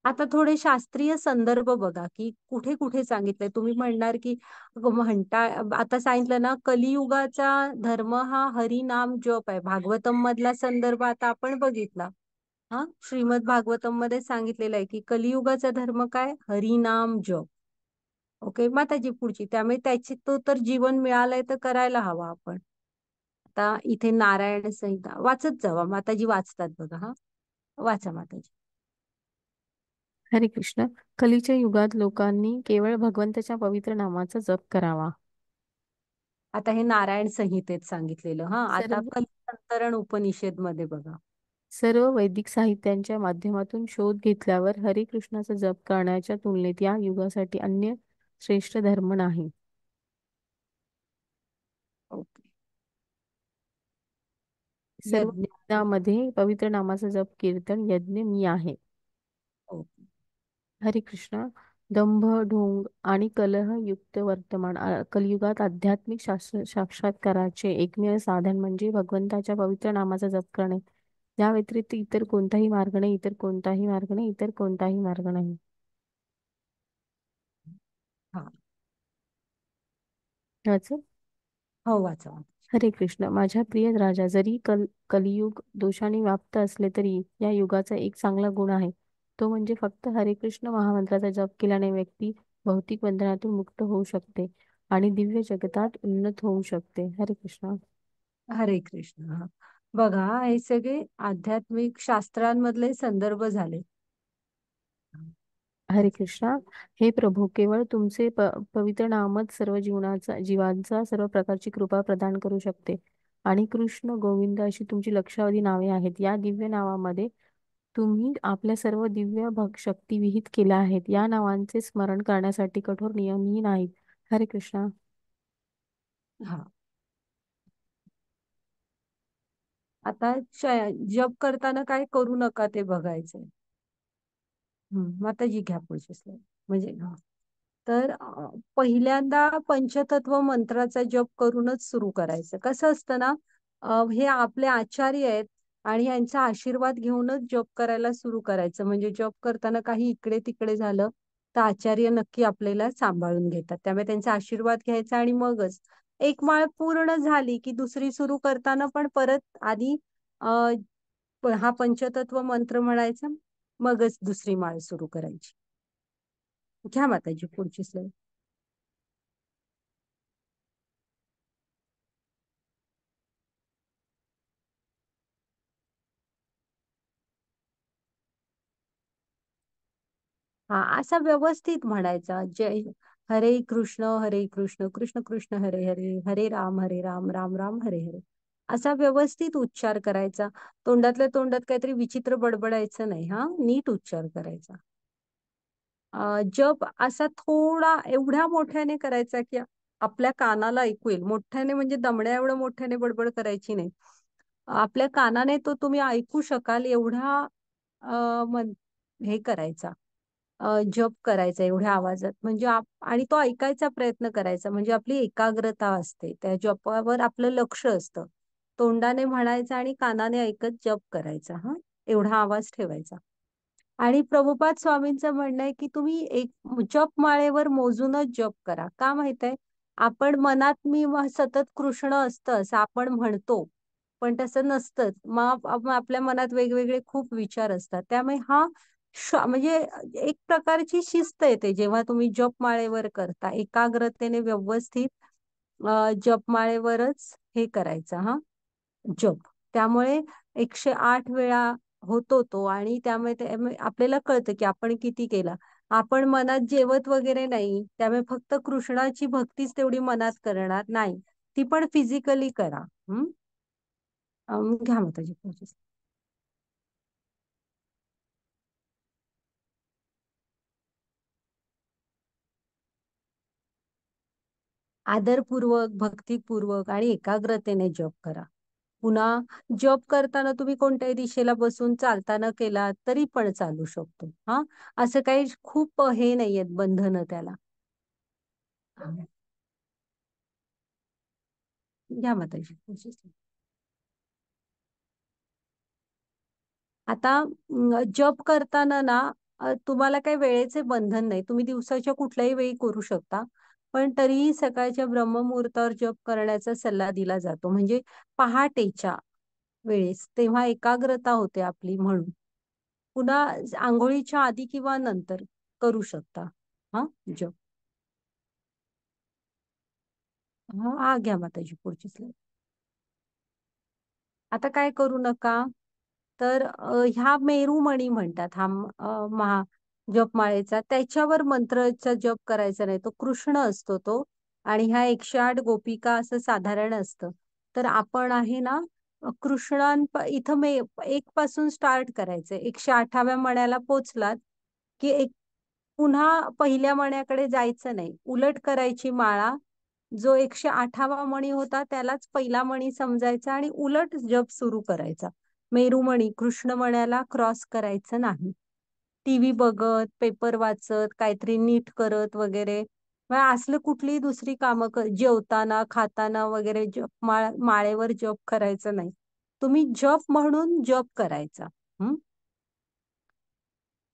आता थोडे शास्त्रीय संदर्भ बघा की कुठे कुठे सांगितलंय. तुम्ही म्हणणार की म्हणता, आता सांगितलं ना, कलियुगाचा धर्म हा हरिनाम जप आहे. भागवतम मधला संदर्भ आता आपण बघितला. हा, श्रीमद भागवतम मध्ये सांगितलेलं आहे की कलियुगाचा धर्म काय, हरिनाम जप. ओके माताजी पुढची. त्यामुळे त्याची तो तर जीवन मिळालंय तर करायला हवा आपण. आता इथे नारायण संहिता वाचत जावा माताजी, वाचतात बघा. हा, वाचा माताजी. हरे कृष्ण. कलीच्या युगात लोकांनी केवळ भगवंताच्या पवित्र नामाचा जप करावा. आता हे नारायण संहितेत सांगितलेलं. हा, आता सर्व कल्पंतरण उपनिषद मध्ये बघा. सर्व वैदिक साहित्यांच्या माध्यमातून शोध घेतल्यावर हरे कृष्णाचा जप करण्याच्या तुलनेत या युगासाठी अन्य श्रेष्ठ धर्म नाही. ओके. सर्व यज्ञ. वेदांमध्ये पवित्र नामाचा जप कीर्तन यज्ञ मी आहे. ओके. हरे कृष्ण. दंभ, ढोंग आणि कलह युक्त वर्तमान कलियुगात आध्यात्मिक साक्षात्काराचे एकमेव साधन म्हणजे भगवंताच्या पवित्र नामाचा जप करणे. या व्यतिरिक्त इतर कोणताही मार्ग नाही, इतर कोणताही मार्ग नाही, इतर कोणताही मार्ग नाही. हा. वाचं? हो, वाचा. हरे कृष्ण. माझ्या प्रिय राजा, जरी कलियुग दोषाने व्याप्त असले तरी या युगाचा एक चांगला गुण आहे. तो म्हणजे फक्त हरे कृष्ण महामंत्राचा जप केल्याने व्यक्ती भौतिक बंधनातून मुक्त होऊ शकते आणि दिव्य जगतात उन्नत होऊ शकते. हरे कृष्ण. हरे कृष्ण. हा, बघा हे सगळे आध्यात्मिक शास्त्रांमधले संदर्भ झाले. हरे कृष्णा. हे प्रभू, केवळ तुमचे पवित्र नामच सर्व जीवांचा सर्व प्रकारची कृपा प्रदान करू शकते. आणि कृष्ण, गोविंद अशी तुमची लक्षावधी नावे आहेत. या दिव्य नावामध्ये तुम्ही आपल्या सर्व दिव्य शक्ती विहित केल्या आहेत. या नावांचे स्मरण करण्यासाठी कठोर नियमही नाहीत. हरे कृष्णा. हा, आता जप करताना काय करू नका ते बघायचंय. माताजी घ्या पुढची स्लाईड. म्हणजे हा, तर पहिल्यांदा पंचतत्व मंत्राचा जप करूनच सुरू करायचं. कसं असतं ना, हे आपले आचार्य आहेत आणि यांचा आशीर्वाद घेऊनच जप करायला सुरू करायचं. म्हणजे जप करताना काही इकडे तिकडे झालं तर आचार्य नक्की आपल्याला सांभाळून घेतात. त्यामुळे त्यांचा आशीर्वाद घ्यायचा आणि मगच एक माळ पूर्ण झाली की दुसरी सुरू करताना पण परत आधी हा पंचतत्व मंत्र म्हणायचा, मगच दुसरी माळ सुरू करायची. घ्या माताजी पुढची स्लाईड. हा, असा व्यवस्थित म्हणायचा. जय हरे कृष्ण कृष्ण कृष्ण हरे हरे, हरे राम राम राम हरे हरे. असा व्यवस्थित उच्चार करायचा. तोंडातल्या तोंडात काहीतरी विचित्र बडबडायचं नाही. हा, नीट उच्चार करायचा. जप असा थोडा एवढ्या मोठ्याने करायचा की आपल्या कानाला ऐकू येईल. मोठ्याने म्हणजे दमड्या एवढं मोठ्याने बडबड करायची नाही. आपल्या कानाने तो तुम्ही ऐकू शकाल एवढा हे करायचा. जप करायचा एवढ्या आवाजात. म्हणजे आणि तो ऐकायचा प्रयत्न करायचा. म्हणजे आपली एकाग्रता असते त्या जपावर, आपलं लक्ष असतं. तोंडाने म्हणायचं आणि कानाने ऐकत जप करायचा. हा, एवढा आवाज ठेवायचा. आणि प्रभुपाद स्वामींचं म्हणणं आहे की तुम्ही एक जप माळेवर मोजूनच जप करा. का माहित आहे, आपण मनात मी सतत कृष्ण असतं असं आपण म्हणतो, पण तसं नसतंच. मग आपल्या मनात वेगवेगळे खूप विचार असतात. त्यामुळे हा म्हणजे एक प्रकारची शिस्त येते जेव्हा तुम्ही जपमाळेवर करता. एकाग्रतेने व्यवस्थित जपमाळेवरच हे करायचं. हा, जप. त्यामुळे 108 वेळा होतो तो. आणि त्यामुळे आपल्याला कळतं की आपण किती केला. आपण मनात जेवत वगैरे नाही, त्यामुळे फक्त कृष्णाची भक्तीच तेवढी मनात करणार नाही, ती पण फिजिकली करा. घ्या माताजी पुढची. आदरपूर्वक, भक्तिपूर्वक आणि एकाग्रतेने जप करा. पुन्हा जॉब करताना तुम्ही कोणत्याही दिशेला बसून चालताना केला तरी पण चालू शकतो. हा, असं काही खूप हे नाहीयेत बंधन त्याला. हा. घ्या माताजी. आता जॉब करताना ना तुम्हाला काही वेळेचे बंधन नाही. तुम्ही दिवसाच्या कुठल्याही वेळी करू शकता. पण तरीही सकाळच्या ब्रह्ममुहूर्तावर जॉब करण्याचा सल्ला दिला जातो. म्हणजे पहाटेच्या वेळेस तेव्हा एकाग्रता होते आपली म्हणून. पुन्हा आंघोळीच्या आधी किंवा नंतर करू शकता हा जॉब. हा घ्या माताजी पुढची slide. आता काय करू नका, तर ह्या मेरुमणी म्हणतात हा महा जपमाळेचा, त्याच्यावर मंत्राचा जप करायचा नाही. तो कृष्ण असतो तो, आणि ह्या 108 गोपिका असं साधारण असतं. तर आपण आहे ना इथं 1 पासून स्टार्ट करायचंय. 108व्या मण्याला पोचलात की पुन्हा पहिल्या मण्याकडे जायचं नाही, उलट करायची माळा. जो 108वा मणी होता त्यालाच पहिला मणी समजायचा आणि उलट जप सुरू करायचा. मेरुमणी कृष्ण मण्याला क्रॉस करायचं नाही. टीव्ही बघत, पेपर वाचत, काहीतरी नीट करत वगैरे, असलं कुठलीही दुसरी कामं जेवताना खाताना वगैरे माळेवर जप करायचं नाही. तुम्ही जप म्हणून जप करायचा.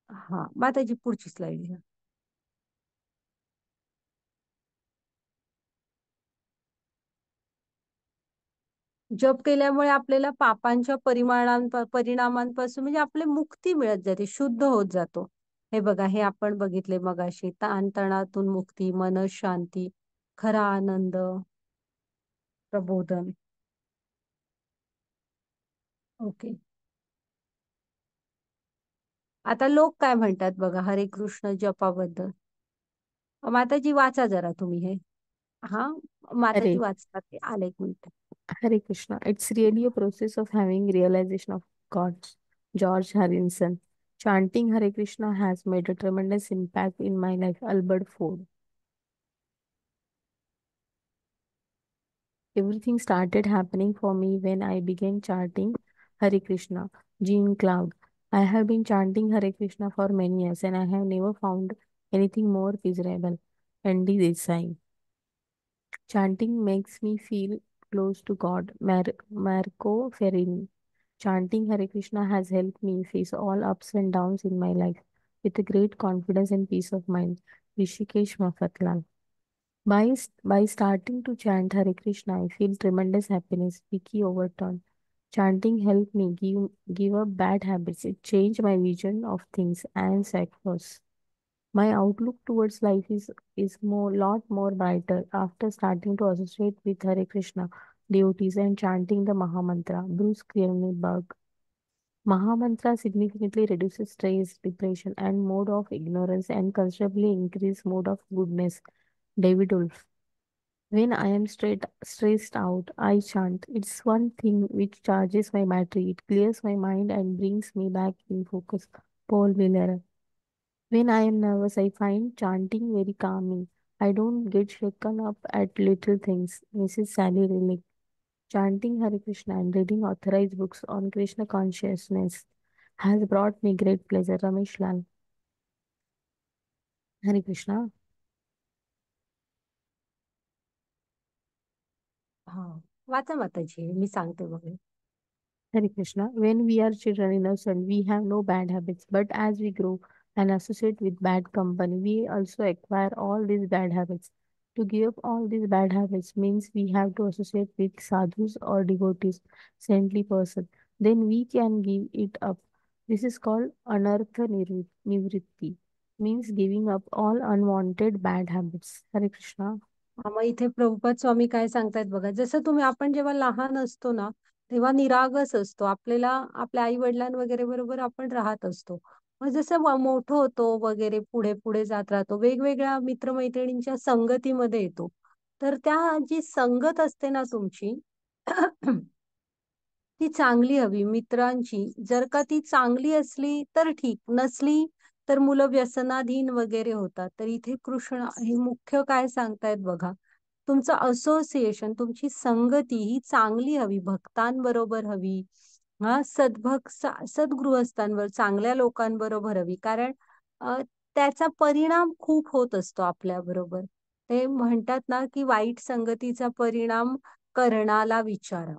हा, माताजी पुढची स्लाइड घ्या. जप केल्यामुळे आपल्याला पापांच्या परिणामांपासून म्हणजे आपले मुक्ती मिळत जाते, शुद्ध होत जातो. हे बघा, हे आपण बघितले मगाशी, ताणतणातून मुक्ती, मन शांती, खरा आनंद, प्रबोधन. ओके. आता लोक काय म्हणतात बघा हरे कृष्ण जपाबद्दल. माताजी वाचा जरा तुम्ही हे. हा, माताजी Hare, वाचतात ते, आले एक minute. Hare Krishna. It's really a process of having realization of God. George Harrison. Chanting Hare Krishna has made a tremendous impact in my life. Albert Ford. Everything started happening for me when I began chanting Hare Krishna. Jean Cloud. I have been chanting Hare Krishna for many years and I have never found anything more pleasurable. Andy Desai. Chanting makes me feel close to God. Marco Ferrini. Chanting Hare Krishna has helped me face all ups and downs in my life with a great confidence and peace of mind. Rishikesh Mafatlal. By starting to chant Hare Krishna, I feel tremendous happiness. Vicky Overton. Chanting helped me give up bad habits. It changed my vision of things and success. My outlook towards life is more lot more brighter after starting to associate with Hare Krishna devotees and chanting the Mahamantra. Bruce Kierkegaard. Mahamantra significantly reduces stress, depression, and mode of ignorance and considerably increase mode of goodness. David Wolf. When I am stressed out, I chant. It's one thing which charges my battery. It clears my mind and brings me back in focus. Paul Villera. When I am nervous, I find chanting very calming. I don't get shaken up at little things. Mrs. Sally Relic. Chanting Hare Krishna and reading authorized books on Krishna consciousness has brought me great pleasure. Ramesh Lal. Hare Krishna. हा, वाचा माताजी, मी सांगते बघा. Hare Krishna. When we are children innocent, we have no bad habits. But as we grow and associate with bad company, we also acquire all these bad habits. To give up all these bad habits means we have to associate with sadhus or devotees, saintly person. Then we can give it up. This is called anartha nivritti, means giving up all unwanted bad habits. Hare Krishna. हा, मग इथे प्रभुपाद स्वामी काय सांगतायत बघा. जसं आपण जेव्हा लहान असतो ना, तेव्हा निरागस असतो. आपल्याला आपल्या आई वडिलां वगैरे बरोबर आपण राहत असतो. मग जसं मोठं होतो वगैरे, पुढे पुढे जात राहतो, वेगवेगळ्या मित्रमैत्रिणींच्या संगतीमध्ये येतो. तर त्या जी संगत असते ना तुमची ती चांगली हवी मित्रांची. जर का ती चांगली असली तर ठीक, नसली तर मुलं व्यसनाधीन वगैरे होतात. तर इथे कृष्ण हे मुख्य काय सांगतायत बघा, तुमचं असोसिएशन, तुमची संगती ही चांगली हवी, भक्तांबरोबर हवी. हा, सद्गृहस्थांवर, चांगल्या लोकांबरोबर हवी. कारण अ, त्याचा परिणाम खूप होत असतो आपल्या बरोबर. ते म्हणतात ना की वाईट संगतीचा परिणाम कर्णाला विचारा.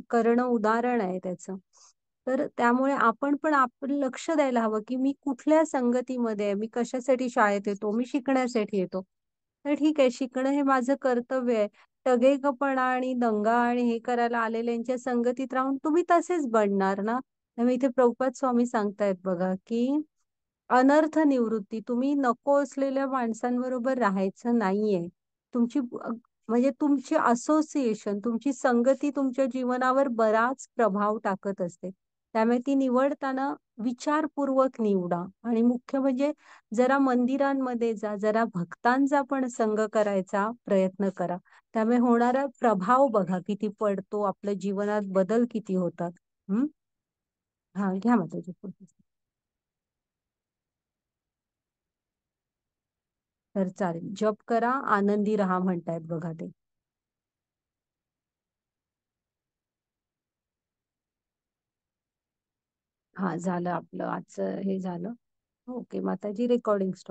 करणं उदाहरण आहे त्याचं. तर त्यामुळे आपण पण आपलं लक्ष द्यायला हवं की मी कुठल्या संगतीमध्ये आहे, मी कशासाठी शाळेत येतो, मी शिकण्यासाठी येतो. तर ठीक आहे, शिकणं हे माझं कर्तव्य आहे. टगेकपणा आणि दंगा आणि हे करायला आलेल्यांच्या संगतीत राहून तुम्ही तसेच बनणार ना. त्यामुळे इथे प्रभुपाद स्वामी सांगतायत बघा की अनर्थ निवृत्ती, तुम्ही नको असलेल्या माणसांबरोबर राहायचं नाहीये. तुमची म्हणजे तुमची असोसिएशन, तुमची संगती तुमच्या जीवनावर बराच प्रभाव टाकत असते. त्यामुळे ती निवडताना विचारपूर्वक निवडा. आणि मुख्य म्हणजे जरा मंदिरांमध्ये जा, जरा भक्तांचा पण संग करायचा प्रयत्न करा. त्यामुळे होणारा प्रभाव बघा किती पडतो, आपल्या जीवनात बदल किती होतात. हं? हा, घ्या माताजी पुढे. तर चालेल, जप करा, आनंदी राहा म्हणतायत बघा ते. हा, झालं आपलं आजचं हे झालं. ओके माताजी, रेकॉर्डिंग स्टॉप.